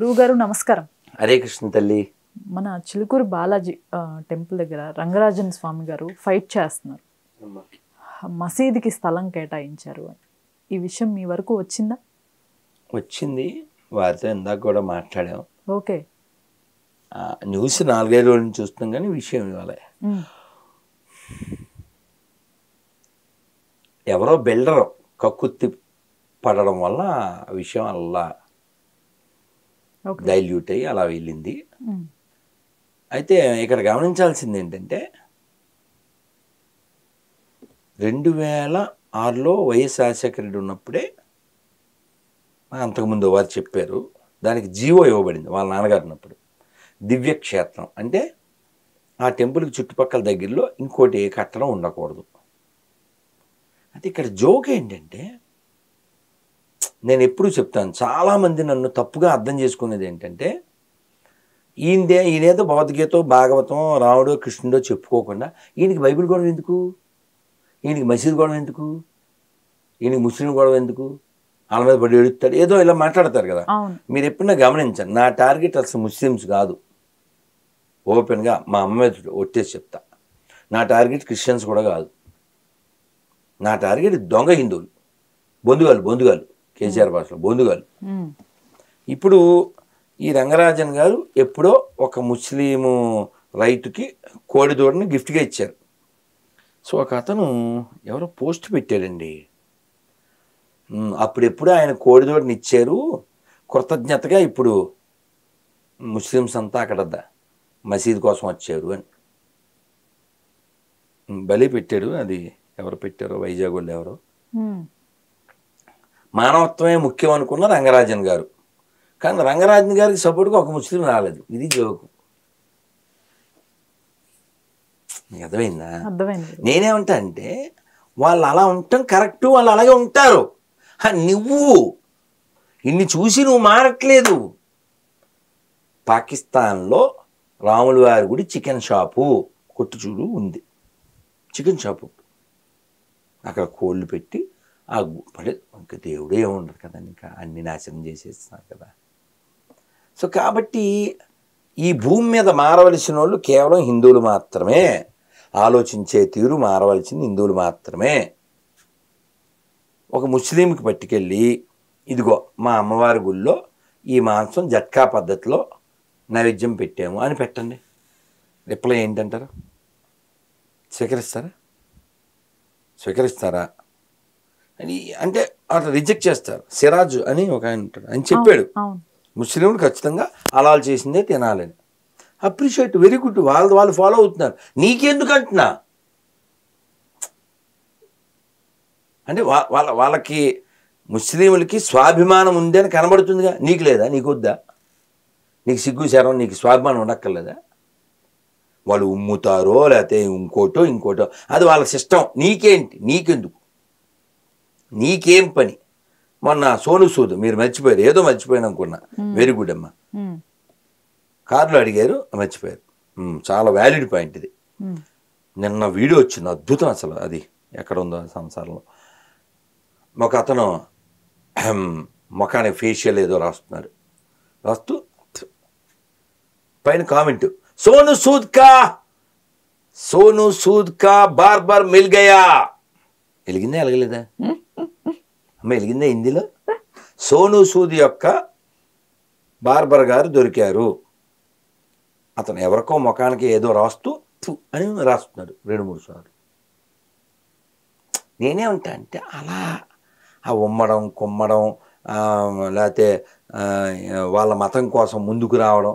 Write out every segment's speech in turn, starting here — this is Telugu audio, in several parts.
గురువు గారు నమస్కారం. హరే కృష్ణ తల్లి. మన చిలుకూరు బాలాజీ టెంపుల్ దగ్గర రంగరాజన్ స్వామి గారు ఫైట్ చేస్తున్నారు. మసీదుకి స్థలం కేటాయించారు అని ఈ విషయం మీ వరకు వచ్చిందా? వచ్చింది, వారితో ఇందాక కూడా మాట్లాడాం. ఓకే. న్యూస్ 4-5 రోజుల నుంచి చూస్తున్నాం కానీ విషయం ఇవ్వాలి. ఎవరో బిల్డర్ కక్కుత్తి పడడం వల్ల విషయం అలా డైల్యూట్ అయ్యి అలా వెళ్ళింది. అయితే ఇక్కడ గమనించాల్సింది ఏంటంటే 2006లో వైఎస్ రాజశేఖర రెడ్డి ఉన్నప్పుడే అంతకుముందు వారు చెప్పారు, దానికి జీవో ఇవ్వబడింది వాళ్ళ నాన్నగారు ఉన్నప్పుడు. దివ్యక్షేత్రం అంటే ఆ టెంపుల్కి చుట్టుపక్కల దగ్గరలో ఇంకోటి ఏ కట్టడం ఉండకూడదు. అయితే ఇక్కడ జోక్ ఏంటంటే, నేను ఎప్పుడూ చెప్తాను, చాలామంది నన్ను తప్పుగా అర్థం చేసుకునేది ఏంటంటే, ఈయనేదో భగవద్గీత భాగవతం రాముడో కృష్ణుడో చెప్పుకోకుండా ఈయనకి బైబిల్ గొడవ ఎందుకు, ఈయనకి మసీదు గొడవ ఎందుకు, ఈయనకి ముస్లిం గొడవ ఎందుకు, వాళ్ళ మీద పడి ఎడుతాడు, ఏదో ఇలా మాట్లాడతారు కదా. మీరు ఎప్పుడైనా గమనించండి, నా టార్గెట్ అసలు ముస్లిమ్స్ కాదు. ఓపెన్గా మా అమ్మ మీద ఒట్టేసి చెప్తా. నా టార్గెట్ క్రిస్టియన్స్ కూడా కాదు. నా టార్గెట్ దొంగ హిందువులు, బొందుగాలు కేసీఆర్ భాషలో బొందుగాలు. ఇప్పుడు ఈ రంగరాజన్ గారు ఎప్పుడో ఒక ముస్లిము రైతుకి కోడిదూడని గిఫ్ట్గా ఇచ్చారు. సో ఒక అతను ఎవరో పోస్ట్ పెట్టాడండి, అప్పుడెప్పుడు ఆయన కోడిదూడని ఇచ్చారు, కృతజ్ఞతగా ఇప్పుడు ముస్లిమ్స్ అంతా అక్కడ మసీదు కోసం వచ్చారు అని బలి పెట్టాడు. అది ఎవరు పెట్టారో, వైజాగ్ వాళ్ళు ఎవరో. మానవత్వమే ముఖ్యం అనుకున్న రంగరాజన్ గారు, కానీ రంగరాజన్ గారికి సపోర్ట్గా ఒక ముస్లిం రాలేదు. ఇది జోకు. అర్థమైందా? నేనేమంటా అంటే, వాళ్ళు అలా ఉండటం కరెక్టు, వాళ్ళు అలాగే ఉంటారు. నువ్వు ఇన్ని చూసి నువ్వు మారట్లేదు. పాకిస్తాన్లో రాముల వారి గుడి చికెన్ షాపు కొట్టు చూడు ఉంది, చికెన్ షాపు. అక్కడ కోళ్ళు పెట్టి ఇంకా దేవుడే ఉండదు కదా, ఇంకా అన్ని నాశనం చేసేస్తున్నారు కదా. సో కాబట్టి ఈ భూమి మీద మారవలసిన వాళ్ళు కేవలం హిందువులు మాత్రమే. ఆలోచించే తీరు మారవలసింది హిందువులు మాత్రమే. ఒక ముస్లింకి పట్టుకెళ్ళి, ఇదిగో మా అమ్మవారి గుళ్ళో ఈ మాంసం జట్కా పద్ధతిలో నైవేద్యం పెట్టాము అని పెట్టండి, రిప్లై ఏంటంటారు? స్వీకరిస్తారా అని అంటే అట్లా రిజెక్ట్ చేస్తారు. సిరాజ్ అని ఒక ఆయన ఉంటాడు, ఆయన చెప్పాడు ముస్లింలు ఖచ్చితంగా అలాల్ చేసిందే తినాలని. అప్రిషియేట్, వెరీ గుడ్, వాళ్ళు ఫాలో అవుతున్నారు. నీకెందుకు అంటున్నా అంటే వాళ్ళకి ముస్లింలకి స్వాభిమానం ఉంది అని కనబడుతుందిగా. నీకు లేదా? నీకు వద్దా? నీకు సిగ్గు శరం, నీకు స్వాభిమానం ఉండక్కర్లేదా? వాళ్ళు ఉమ్ముతారో లేకపోతే ఇంకోటో అది వాళ్ళ సిస్టం. నీకేంటి? నీకెందుకు? నీకేం పని? మొన్న సోను సూద్ మీరు మర్చిపోయారు, ఏదో మర్చిపోయాను అనుకున్నా. వెరీ గుడ్ అమ్మా. కార్లో అడిగారు, మర్చిపోయారు. చాలా వ్యాలిడ్ పాయింట్ ఇది. నిన్న వీడియో వచ్చింది, అద్భుతం అసలు. అది ఎక్కడ ఉందో సంసారంలో. ఒక అతను ముఖానికి ఫేషియల్ ఏదో రాస్తూ పైన కామెంట్, సోను సూద్ కా బార్బర్ మిల్ గయా. వెలిగిందా ఎలగలేదా? అమ్మ వెలిగిందా? హిందీలో సోను సూద్ యొక్క బార్బర్ గారు దొరికారు. అతను ఎవరికో ముఖానికి ఏదో రాస్తూ అని రాస్తున్నాడు 2-3 సార్లు. నేనే ఉంటా అంటే అలా ఆ ఉమ్మడం కుమ్మడం, లేకపోతే వాళ్ళ మతం కోసం ముందుకు రావడం,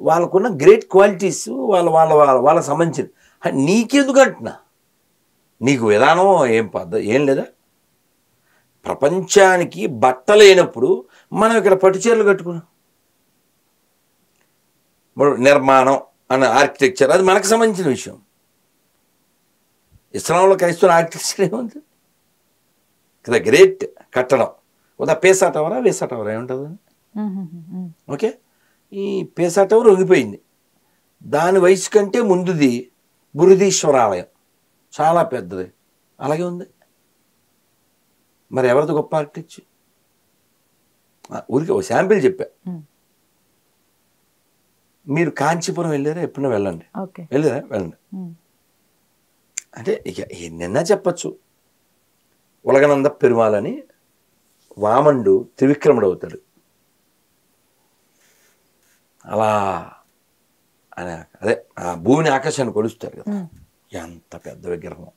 వాళ్ళకున్న గ్రేట్ క్వాలిటీస్ వాళ్ళకి సంబంధించింది. నీకెందుకు అంటున్నా? నీకు విధానం ఏం లేదా? ప్రపంచానికి బట్ట లేనప్పుడు మనం ఇక్కడ పట్టుచీరలు కట్టుకున్నాం. నిర్మాణం అన్న ఆర్కిటెక్చర్ అది మనకు సంబంధించిన విషయం. ఇస్లాంలో క్రైస్తవ ఆర్కిటెక్చర్ ఏముంది కదా? గ్రేట్ కట్టడం. పేసా టవరా వేసా టవరా ఏముంటుంది? ఓకే, ఈ పేసా టవర్ వంగిపోయింది. దాని వయసు కంటే ముందుది బృహదీశ్వరాలయం, చాలా పెద్దది, అలాగే ఉంది. మరి ఎవరిది గొప్ప ఆర్కిటెక్చర్? ఊరికి ఒక శాంపిల్ చెప్పా. మీరు కాంచీపురం వెళ్ళారా? ఎప్పుడైనా వెళ్ళండి. ఓకే. వెళ్ళారా? వెళ్ళండి. అంటే ఇక ఎన్నైనా చెప్పచ్చు. ఉలగనంద పెరుమాలని వామనుడు త్రివిక్రముడు అవుతాడు. అలా అదే ఆ భూమిని ఆకాశాన్ని కొలుస్తారు కదా, ఎంత పెద్ద విగ్రహం.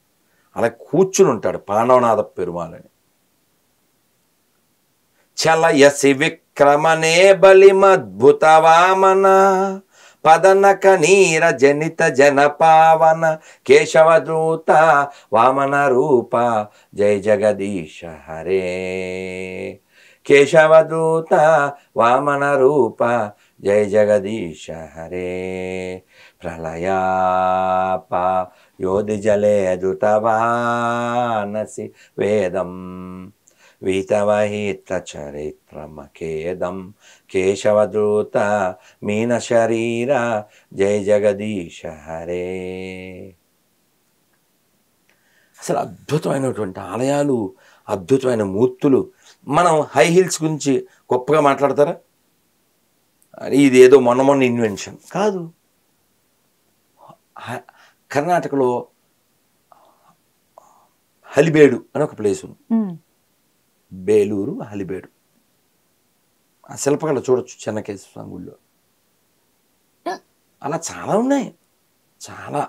అలా కూర్చుని ఉంటాడు పాండవనాథ పెరుమాలని. చలయసి విక్రమనే బలిమద్భుత వామన పదనక నీర జనిత జన పావన కేశవదూత వామన రూప జయ జగదీశ హరే. కేశవదూత వామన రూప జయ జగదీశ హరే. ప్రళయాప యోధి జలే దుతవానసి వేదం వీతవహిత చరిత్రమఖేదం కేశవదూత మీన శరీర జయ జగదీశ హరే. అసలు అద్భుతమైనటువంటి ఆలయాలు, అద్భుతమైన మూర్తులు. మనం హై హిల్స్ గురించి గొప్పగా మాట్లాడతారా? ఇది ఏదో మొన్న ఇన్వెన్షన్ కాదు. కర్ణాటకలో హలిబేడు అని ఒక ప్లేస్ ఉంది. బేలూరు హలిబేడు. ఆ శిల్పకళ చూడొచ్చు చెన్నకేశ్వర స్వామి గుళ్ళో. అలా చాలా ఉన్నాయి. చాలా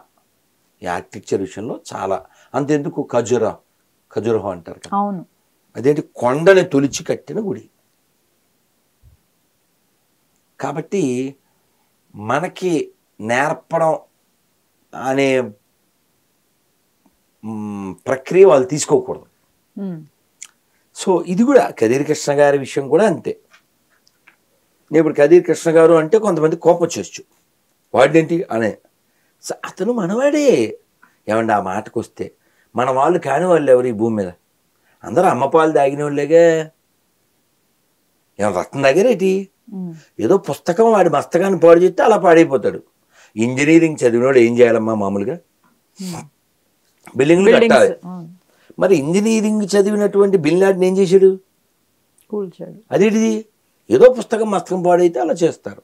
ఈ ఆర్కిటెక్చర్ విషయంలో చాలా. అంతెందుకు ఖజురహో అంటారు కదా, అవును, అదేంటి కొండని తొలిచి కట్టిన గుడి. కాబట్టి మనకి నేర్పడం అనే ప్రక్రియ వాళ్ళు తీసుకోకూడదు. సో ఇది కూడా కదిరి కృష్ణ గారి విషయం కూడా అంతే. ఇప్పుడు కదిరి కృష్ణ గారు అంటే కొంతమంది కోపం వచ్చేచ్చు, వాడేంటి అనే. అతను మనవాడే. ఏమండి ఆ మాటకు వస్తే మన వాళ్ళు కాని వాళ్ళు ఎవరు ఈ భూమి మీద? అందరూ అమ్మపాలు దాగిన వాళ్ళేగా. ఏమన్నా రత్నం దగ్గరేటి? ఏదో పుస్తకం వాడి మస్తకాన్ని పాడు చేస్తే అలా పాడైపోతాడు. ఇంజనీరింగ్ చదివినోడు ఏం చేయాలమ్మా? మామూలుగా బిల్డింగ్లు కట్టాలి. మరి ఇంజనీరింగ్ చదివినటువంటి బిల్ నాటిని ఏం చేశాడు? అదేంటిది? ఏదో పుస్తకం మస్తకం పాడైతే అలా చేస్తారు.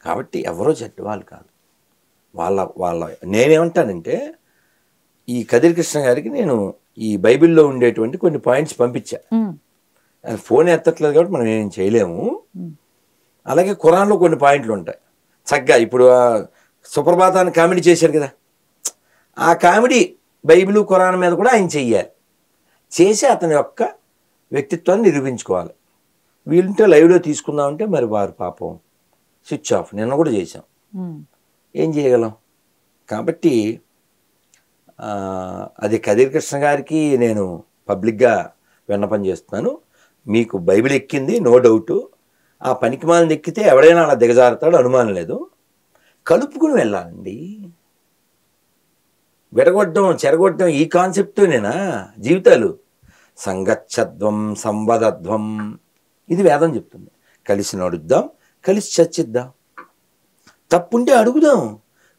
కాబట్టి ఎవరో చెడ్డవాళ్ళు కాదు. వాళ్ళ నేనేమంటానంటే, ఈ కదిరి కృష్ణ గారికి నేను ఈ బైబిల్లో ఉండేటువంటి కొన్ని పాయింట్స్ పంపించా. ఆయన ఫోన్ ఎత్తట్లేదు కాబట్టి మనం ఏం చేయలేము. అలాగే ఖురాన్లో కొన్ని పాయింట్లు ఉంటాయి చక్కగా. ఇప్పుడు సుప్రభాతాన్ని కామెడీ చేశారు కదా, ఆ కామెడీ బైబిల్ ఖురాన్ మీద కూడా ఆయన చెయ్యాలి. చేసి అతని యొక్క వ్యక్తిత్వాన్ని నిరూపించుకోవాలి. వీళ్ళంటే లైవ్లో తీసుకుందామంటే మరి వారు పాపం స్విచ్ ఆఫ్. నిన్న కూడా చేశాం, ఏం చేయగలం? కాబట్టి అది కదిరి కృష్ణ గారికి నేను పబ్లిక్గా విన్నపం చేస్తున్నాను. మీకు బైబిల్ ఎక్కింది, నో డౌటు. ఆ పనికిమాలను ఎక్కితే ఎవడైనా అలా దిగజారుతాడు, అనుమానం లేదు. కలుపుకుని వెళ్ళాలండి. విడగొట్టడం, చెరగొట్టడం ఈ కాన్సెప్ట్తోనేనా జీవితాలు? సంగచ్చధ్వం సంవదధ్వం, ఇది వేదం చెప్తుంది. కలిసి నడుద్దాం, కలిసి చర్చిద్దాం. తప్పుంటే అడుగుదాం,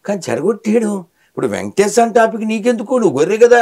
కానీ చెరగొట్టేయడం. ఇప్పుడు వెంకటేశ్వర టాపిక్ నీకెందుకు? నువ్వు గొర్రె కదా.